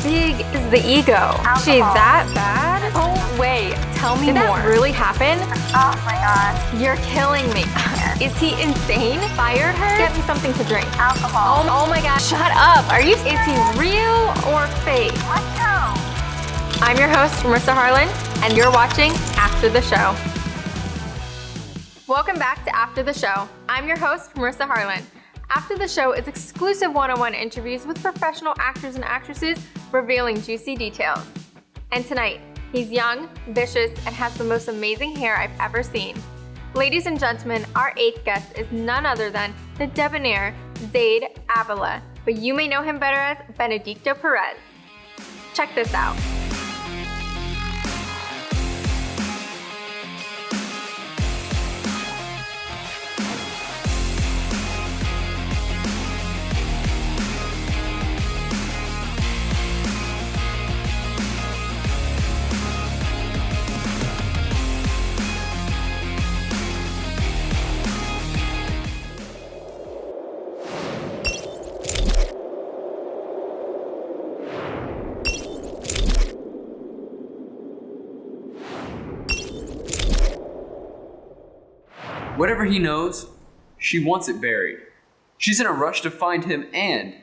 big is the ego? Alcohol. She's that bad? Oh, wait, tell me more. Did that really happen? Oh my god. You're killing me. Is he insane? Fired her? Get me something to drink. Alcohol. Oh my god, shut up. Is he real or fake? Let's go. I'm your host, Marissa Harlyn, and you're watching After the Show. Welcome back to After the Show. I'm your host, Marissa Harlyn. After the Show is exclusive one-on-one interviews with professional actors and actresses revealing juicy details. And tonight, he's young, vicious, and has the most amazing hair I've ever seen. Ladies and gentlemen, our 8th guest is none other than the debonair Zaide Avila, but you may know him better as Benedicto Perez. Check this out. Whatever he knows, she wants it buried. She's in a rush to find him, and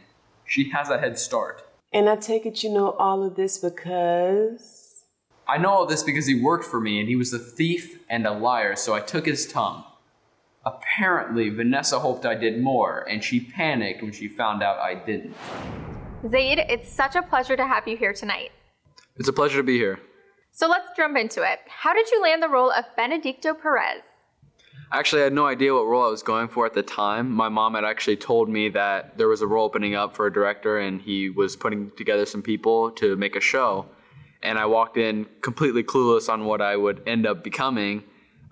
she has a head start. And I take it you know all of this because... I know all this because he worked for me, and he was a thief and a liar, so I took his tongue. Apparently, Vanessa hoped I did more, and she panicked when she found out I didn't. Zaide, it's such a pleasure to have you here tonight. It's a pleasure to be here. So let's jump into it. How did you land the role of Benedicto Perez? Actually, I had no idea what role I was going for at the time. My mom had actually told me that there was a role opening up for a director and he was putting together some people to make a show. And I walked in completely clueless on what I would end up becoming,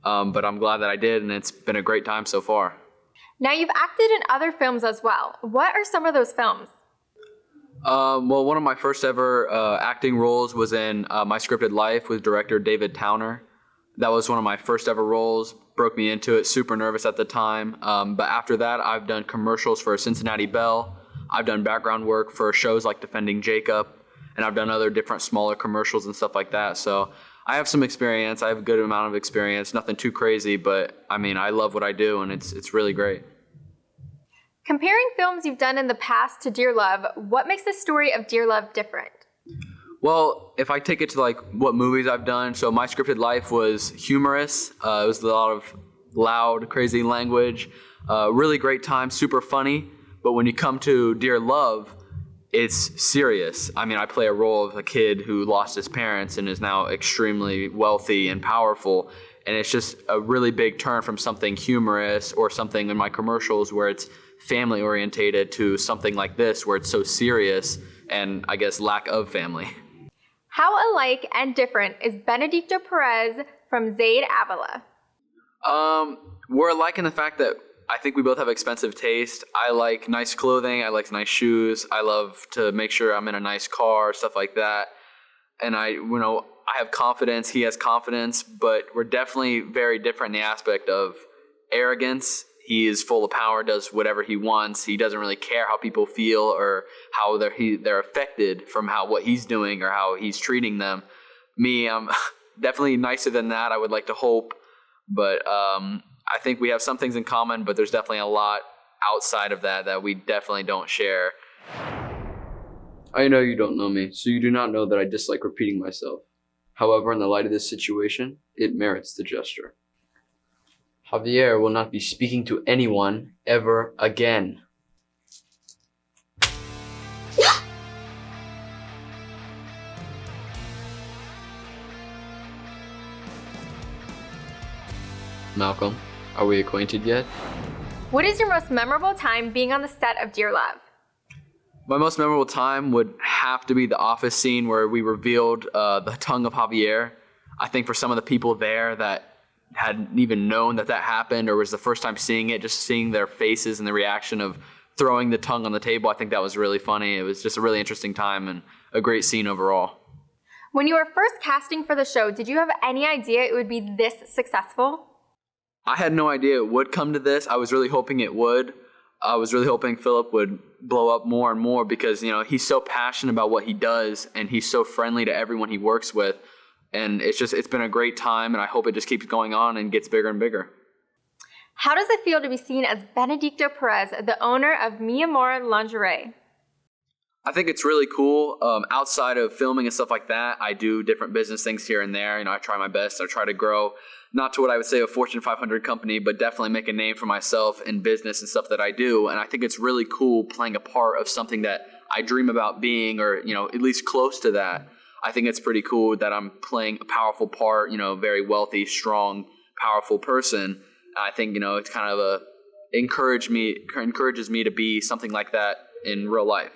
but I'm glad that I did, and it's been a great time so far. Now you've acted in other films as well. What are some of those films? Well, one of my first ever acting roles was in My Scripted Life with director David Towner. That was one of my first ever roles, broke me into it, super nervous at the time. But after that, I've done commercials for Cincinnati Bell. I've done background work for shows like Defending Jacob, and I've done other different smaller commercials and stuff like that. So I have some experience. I have a good amount of experience, nothing too crazy, but I mean, I love what I do, and it's really great. Comparing films you've done in the past to Dear Love, what makes the story of Dear Love different? Well, if I take it to like what movies I've done, so My Scripted Life was humorous. It was a lot of loud, crazy language. Really great time, super funny. But when you come to Dear Love, it's serious. I mean, I play a role of a kid who lost his parents and is now extremely wealthy and powerful. And it's just a really big turn from something humorous or something in my commercials where it's family orientated to something like this where it's so serious and I guess lack of family. How alike and different is Benedicto Perez from Zaide Avila? We're alike in the fact that I think we both have expensive taste. I like nice clothing. I like nice shoes. I love to make sure I'm in a nice car, stuff like that. And I have confidence. He has confidence, but we're definitely very different in the aspect of arrogance. He is full of power, does whatever he wants. He doesn't really care how people feel or how they're affected from what he's doing or how he's treating them. Me, I'm definitely nicer than that, I would like to hope. But I think we have some things in common, but there's definitely a lot outside of that we definitely don't share. I know you don't know me, so you do not know that I dislike repeating myself. However, in the light of this situation, it merits the gesture. Javier will not be speaking to anyone ever again. Malcolm, are we acquainted yet? What is your most memorable time being on the set of Dear Love? My most memorable time would have to be the office scene where we revealed the tongue of Javier. I think for some of the people there that hadn't even known that happened or was the first time seeing it, just seeing their faces and the reaction of throwing the tongue on the table, I think that was really funny. It was just a really interesting time and a great scene overall. When you were first casting for the show, did you have any idea it would be this successful? I had no idea it would come to this. I was really hoping it would. I was really hoping Phillip would blow up more and more because, he's so passionate about what he does and he's so friendly to everyone he works with. And it's been a great time, and I hope it just keeps going on and gets bigger and bigger. How does it feel to be seen as Benedicto Perez, the owner of Mi Amor Lingerie? I think it's really cool. Outside of filming and stuff like that, I do different business things here and there. I try my best. I try to grow, not to what I would say a Fortune 500 company, but definitely make a name for myself in business and stuff that I do. And I think it's really cool playing a part of something that I dream about being, or, at least close to that. I think it's pretty cool that I'm playing a powerful part, very wealthy, strong, powerful person. I think, it's kind of encourages me to be something like that in real life.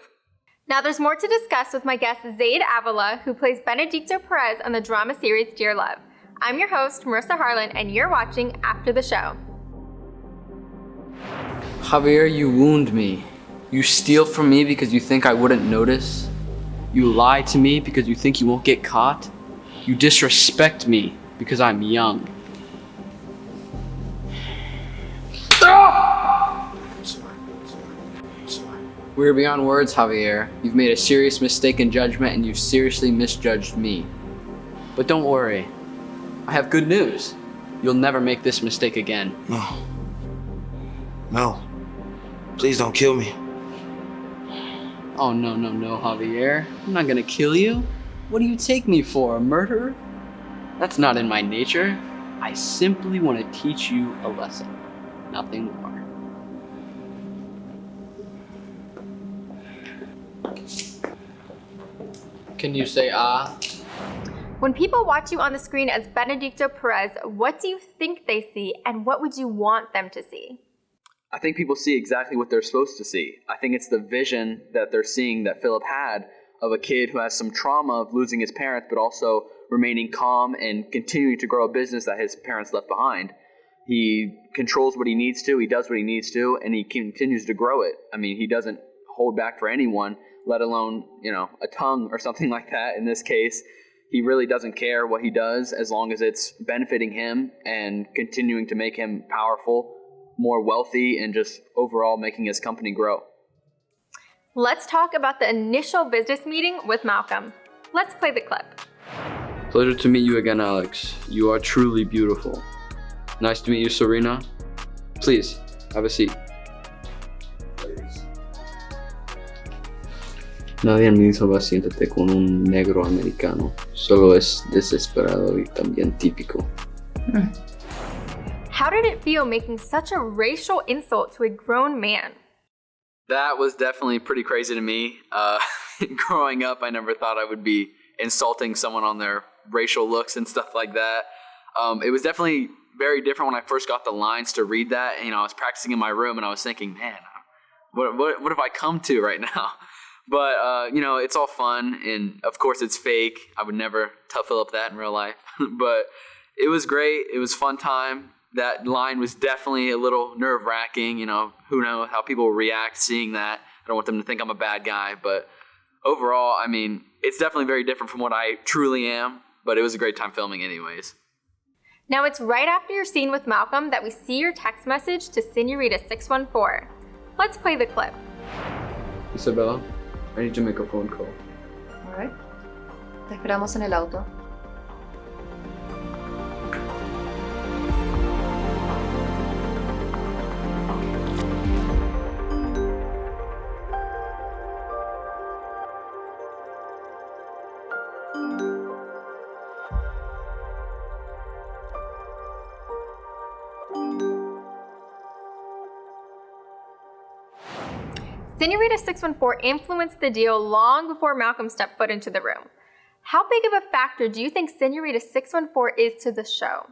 Now there's more to discuss with my guest Zaide Avila, who plays Benedicto Perez on the drama series Dear Love. I'm your host, Marissa Harlyn, and you're watching After the Show. Javier, you wound me. You steal from me because you think I wouldn't notice. You lie to me because you think you won't get caught. You disrespect me because I'm young. We're beyond words, Javier. You've made a serious mistake in judgment and you've seriously misjudged me. But don't worry. I have good news. You'll never make this mistake again. No. Please don't kill me. Oh, no, Javier. I'm not gonna kill you. What do you take me for, a murderer? That's not in my nature. I simply want to teach you a lesson. Nothing more. Can you say ah? When people watch you on the screen as Benedicto Perez, what do you think they see, and what would you want them to see? I think people see exactly what they're supposed to see. I think it's the vision that they're seeing that Phillip had of a kid who has some trauma of losing his parents, but also remaining calm and continuing to grow a business that his parents left behind. He controls what he needs to, he does what he needs to, and he continues to grow it. I mean, he doesn't hold back for anyone, let alone, a tongue or something like that. In this case, he really doesn't care what he does as long as it's benefiting him and continuing to make him powerful, more wealthy, and just overall making his company grow. Let's talk about the initial business meeting with Malcolm. Let's play the clip. Pleasure to meet you again, Alex. You are truly beautiful. Nice to meet you, Serena. Please, have a seat. Nadie me dijo siéntate con un negro americano. Solo es desesperado y también típico. How did it feel making such a racial insult to a grown man? That was definitely pretty crazy to me. Growing up, I never thought I would be insulting someone on their racial looks and stuff like that. It was definitely very different when I first got the lines to read that. I was practicing in my room and I was thinking, man, what have I come to right now? But, it's all fun, and of course it's fake. I would never tell Phillip that in real life. But it was great. It was a fun time. That line was definitely a little nerve-wracking. Who knows how people will react seeing that. I don't want them to think I'm a bad guy. But overall, it's definitely very different from what I truly am. But it was a great time filming anyways. Now it's right after your scene with Malcolm that we see your text message to Senorita 614. Let's play the clip. Isabella, I need to make a phone call. All right. Te esperamos en el auto. Senorita 614 influenced the deal long before Malcolm stepped foot into the room. How big of a factor do you think Senorita 614 is to the show?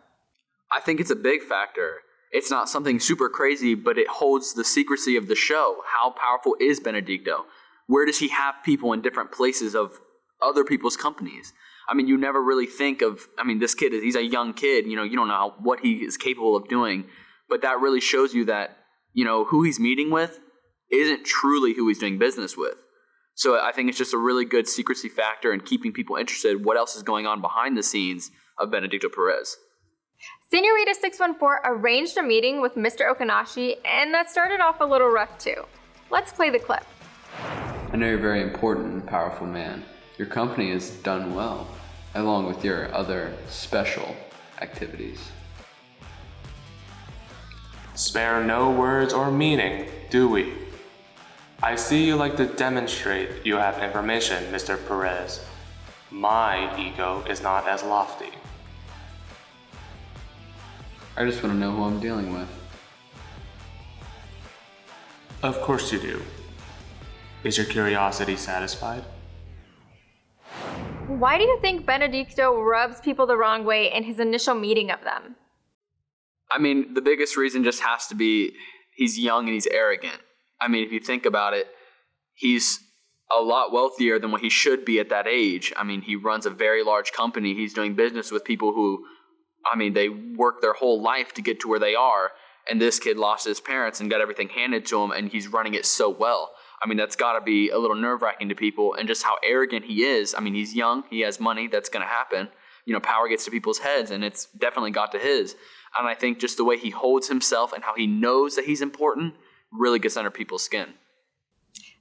I think it's a big factor. It's not something super crazy, but it holds the secrecy of the show. How powerful is Benedicto? Where does he have people in different places of other people's companies? You never really think of, this kid, he's a young kid, you don't know what he is capable of doing. But that really shows you that, who he's meeting with isn't truly who he's doing business with. So I think it's just a really good secrecy factor in keeping people interested. What else is going on behind the scenes of Benedicto Perez? Senorita 614 arranged a meeting with Mr. Okanashi, and that started off a little rough too. Let's play the clip. I know you're a very important and powerful man. Your company has done well, along with your other special activities. Spare no words or meaning, do we? I see you like to demonstrate you have information, Mr. Perez. My ego is not as lofty. I just want to know who I'm dealing with. Of course you do. Is your curiosity satisfied? Why do you think Benedicto rubs people the wrong way in his initial meeting of them? I mean, the biggest reason just has to be he's young and he's arrogant. I mean, if you think about it, he's a lot wealthier than what he should be at that age. I mean, he runs a very large company. He's doing business with people who, I mean, they work their whole life to get to where they are. And this kid lost his parents and got everything handed to him, and he's running it so well. I mean, that's got to be a little nerve-wracking to people, and just how arrogant he is. I mean, he's young, he has money, that's going to happen. You know, power gets to people's heads, and it's definitely got to his. And I think just the way he holds himself and how he knows that he's important really gets under people's skin.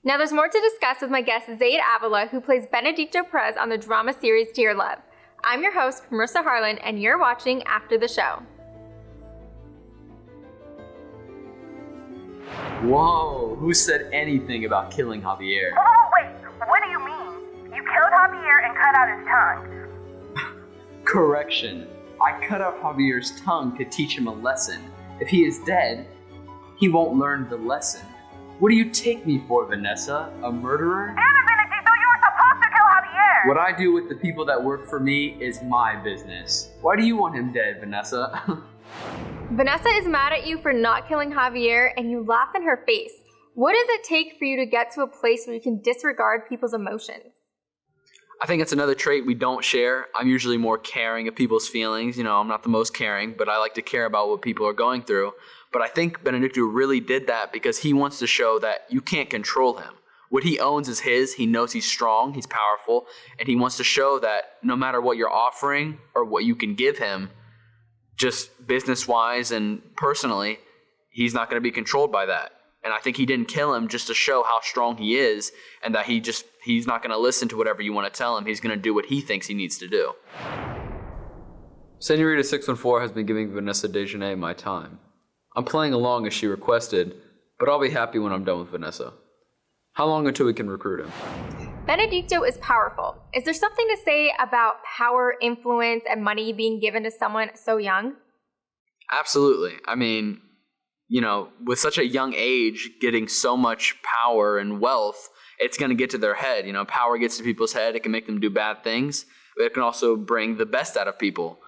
Now there's more to discuss with my guest Zaide Avila, who plays Benedicto Perez on the drama series Dear Love. I'm your host, Marissa Harlyn, and you're watching After the Show. Whoa, who said anything about killing Javier? Oh, wait, what do you mean? You killed Javier and cut out his tongue. Correction. I cut out Javier's tongue to teach him a lesson. If he is dead, he won't learn the lesson. What do you take me for, Vanessa? A murderer? Damn it, Benedicto, you were supposed to kill Javier! What I do with the people that work for me is my business. Why do you want him dead, Vanessa? Vanessa is mad at you for not killing Javier, and you laugh in her face. What does it take for you to get to a place where you can disregard people's emotions? I think it's another trait we don't share. I'm usually more caring of people's feelings. You know, I'm not the most caring, but I like to care about what people are going through. But I think Benedicto really did that because he wants to show that you can't control him. What he owns is his. He knows he's strong, he's powerful, and he wants to show that no matter what you're offering or what you can give him, just business-wise and personally, he's not going to be controlled by that. And I think he didn't kill him just to show how strong he is and that he's not going to listen to whatever you want to tell him. He's going to do what he thinks he needs to do. Senorita 614 has been giving Vanessa Dejanay my time. I'm playing along as she requested, but I'll be happy when I'm done with Vanessa. How long until we can recruit him? Benedicto is powerful. Is there something to say about power, influence, and money being given to someone so young? Absolutely. I mean, you know, with such a young age, getting so much power and wealth, it's going to get to their head. You know, power gets to people's head. It can make them do bad things, but it can also bring the best out of people.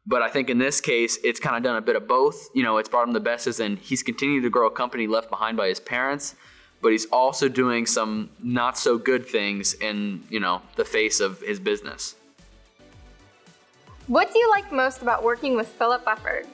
But I think in this case, it's kind of done a bit of both. You know, it's brought him the best as in he's continued to grow a company left behind by his parents, but he's also doing some not so good things in, you know, the face of his business. What do you like most about working with Phillip Bufford?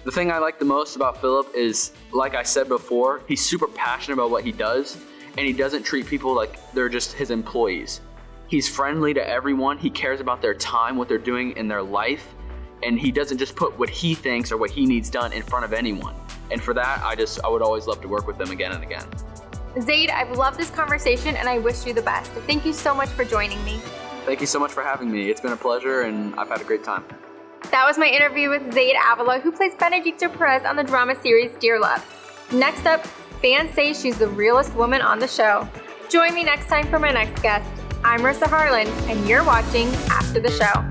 The thing I like the most about Phillip is, like I said before, he's super passionate about what he does, and he doesn't treat people like they're just his employees. He's friendly to everyone. He cares about their time, what they're doing in their life, and he doesn't just put what he thinks or what he needs done in front of anyone. And for that, I would always love to work with them again and again. Zaide, I've loved this conversation and I wish you the best. Thank you so much for joining me. Thank you so much for having me. It's been a pleasure and I've had a great time. That was my interview with Zaide Avila, who plays Benedicto Perez on the drama series Dear Love. Next up, fans say she's the realest woman on the show. Join me next time for my next guest. I'm Marissa Harlyn, and you're watching After the Show.